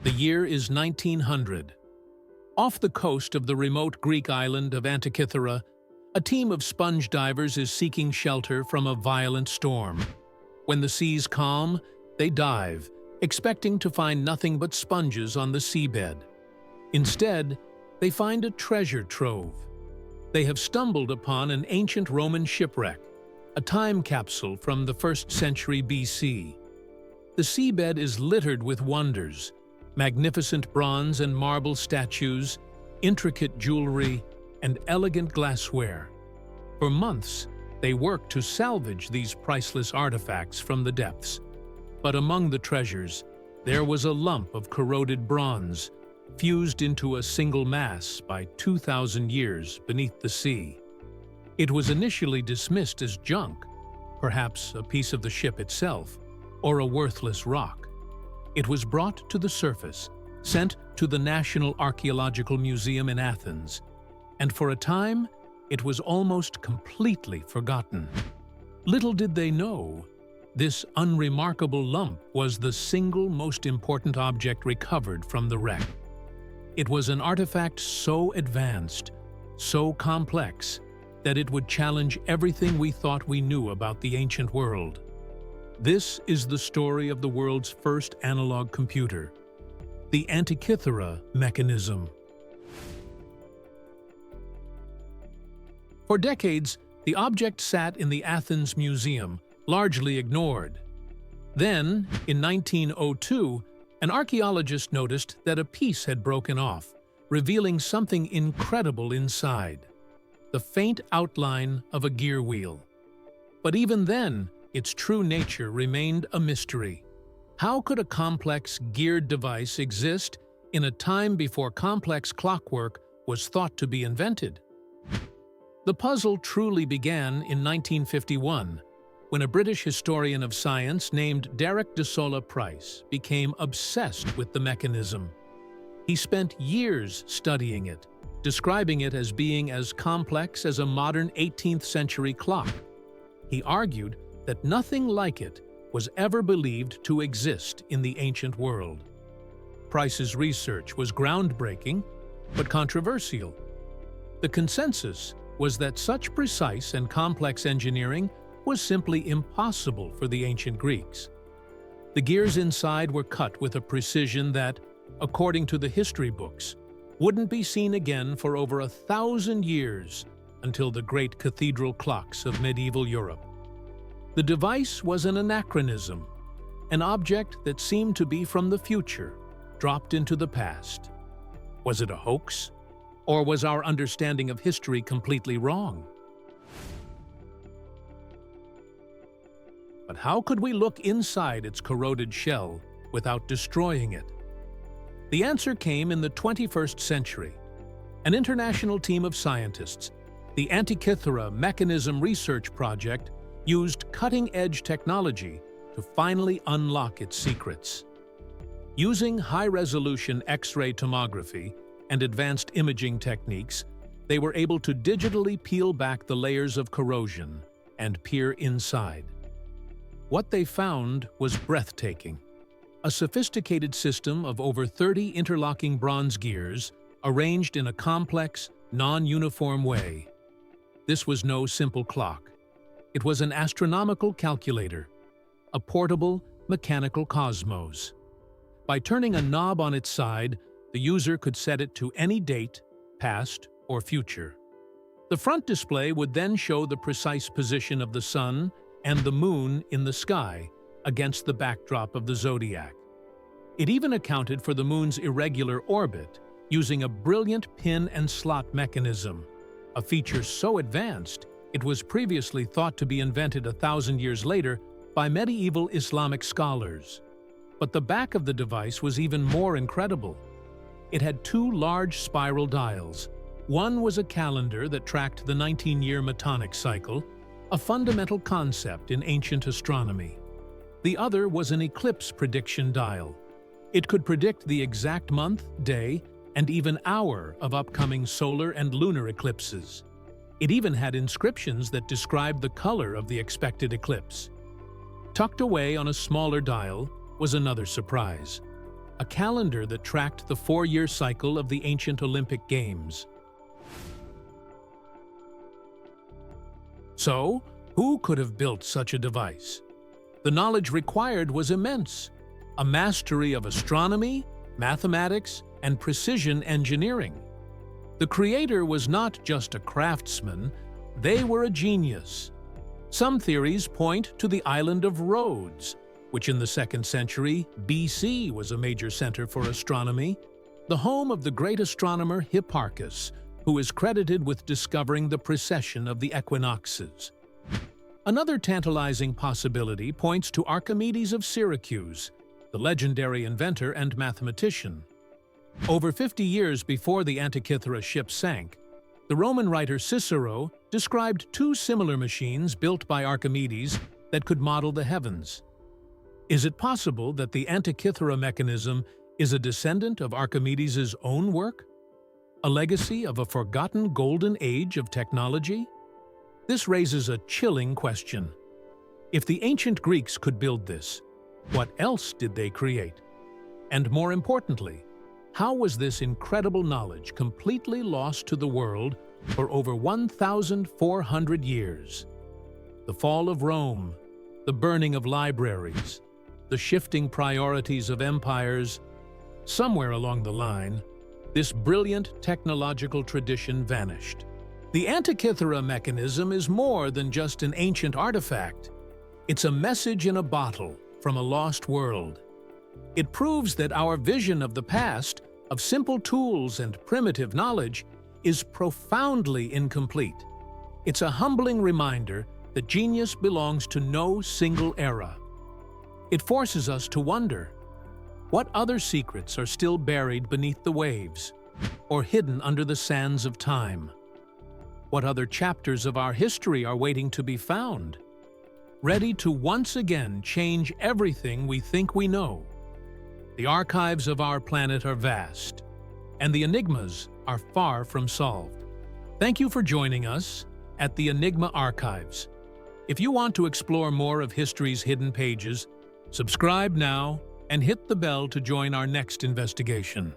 The year is 1900. Off the coast of the remote Greek island of Antikythera, a team of sponge divers is seeking shelter from a violent storm. When the seas calm, they dive, expecting to find nothing but sponges on the seabed. Instead, they find a treasure trove. They have stumbled upon an ancient Roman shipwreck, a time capsule from the 1st century BC. The seabed is littered with wonders, magnificent bronze and marble statues, intricate jewelry, and elegant glassware. For months, they worked to salvage these priceless artifacts from the depths. But among the treasures, there was a lump of corroded bronze, fused into a single mass by 2,000 years beneath the sea. It was initially dismissed as junk, perhaps a piece of the ship itself, or a worthless rock. It was brought to the surface, sent to the National Archaeological Museum in Athens, and for a time, it was almost completely forgotten. Little did they know, this unremarkable lump was the single most important object recovered from the wreck. It was an artifact so advanced, so complex, that it would challenge everything we thought we knew about the ancient world. This is the story of the world's first analog computer, the Antikythera Mechanism. For decades, the object sat in the Athens Museum, largely ignored. Then, in 1902, an archaeologist noticed that a piece had broken off, revealing something incredible inside: the faint outline of a gear wheel. But even then, its true nature remained a mystery. How could a complex geared device exist in a time before complex clockwork was thought to be invented? The puzzle truly began in 1951, when a British historian of science named Derek de Solla Price became obsessed with the mechanism. He spent years studying it, describing it as being as complex as a modern 18th century clock. He argued that nothing like it was ever believed to exist in the ancient world. Price's research was groundbreaking, but controversial. The consensus was that such precise and complex engineering was simply impossible for the ancient Greeks. The gears inside were cut with a precision that, according to the history books, wouldn't be seen again for over 1,000 years until the great cathedral clocks of medieval Europe. The device was an anachronism, an object that seemed to be from the future, dropped into the past. Was it a hoax? Or was our understanding of history completely wrong? But how could we look inside its corroded shell without destroying it? The answer came in the 21st century. An international team of scientists, the Antikythera Mechanism Research Project, used cutting-edge technology to finally unlock its secrets. Using high-resolution X-ray tomography and advanced imaging techniques, they were able to digitally peel back the layers of corrosion and peer inside. What they found was breathtaking. A sophisticated system of over 30 interlocking bronze gears arranged in a complex, non-uniform way. This was no simple clock. It was an astronomical calculator, a portable, mechanical cosmos. By turning a knob on its side, the user could set it to any date, past or future. The front display would then show the precise position of the sun and the moon in the sky against the backdrop of the zodiac. It even accounted for the moon's irregular orbit using a brilliant pin and slot mechanism, a feature so advanced it was previously thought to be invented 1,000 years later by medieval Islamic scholars. But the back of the device was even more incredible. It had two large spiral dials. One was a calendar that tracked the 19-year Metonic cycle, a fundamental concept in ancient astronomy. The other was an eclipse prediction dial. It could predict the exact month, day, and even hour of upcoming solar and lunar eclipses. It even had inscriptions that described the color of the expected eclipse. Tucked away on a smaller dial was another surprise: a calendar that tracked the 4-year cycle of the ancient Olympic Games. So, who could have built such a device? The knowledge required was immense, a mastery of astronomy, mathematics, and precision engineering. The creator was not just a craftsman, they were a genius. Some theories point to the island of Rhodes, which in the 2nd century BC was a major center for astronomy, the home of the great astronomer Hipparchus, who is credited with discovering the precession of the equinoxes. Another tantalizing possibility points to Archimedes of Syracuse, the legendary inventor and mathematician. Over 50 years before the Antikythera ship sank, the Roman writer Cicero described 2 similar machines built by Archimedes that could model the heavens. Is it possible that the Antikythera mechanism is a descendant of Archimedes' own work? A legacy of a forgotten golden age of technology? This raises a chilling question. If the ancient Greeks could build this, what else did they create? And more importantly, how was this incredible knowledge completely lost to the world for over 1,400 years? The fall of Rome, the burning of libraries, the shifting priorities of empires, somewhere along the line, this brilliant technological tradition vanished. The Antikythera mechanism is more than just an ancient artifact. It's a message in a bottle from a lost world. It proves that our vision of the past, of simple tools and primitive knowledge, is profoundly incomplete. It's a humbling reminder that genius belongs to no single era. It forces us to wonder, what other secrets are still buried beneath the waves, or hidden under the sands of time? What other chapters of our history are waiting to be found, ready to once again change everything we think we know? The archives of our planet are vast, and the enigmas are far from solved. Thank you for joining us at the Enigma Archives. If you want to explore more of history's hidden pages, subscribe now and hit the bell to join our next investigation.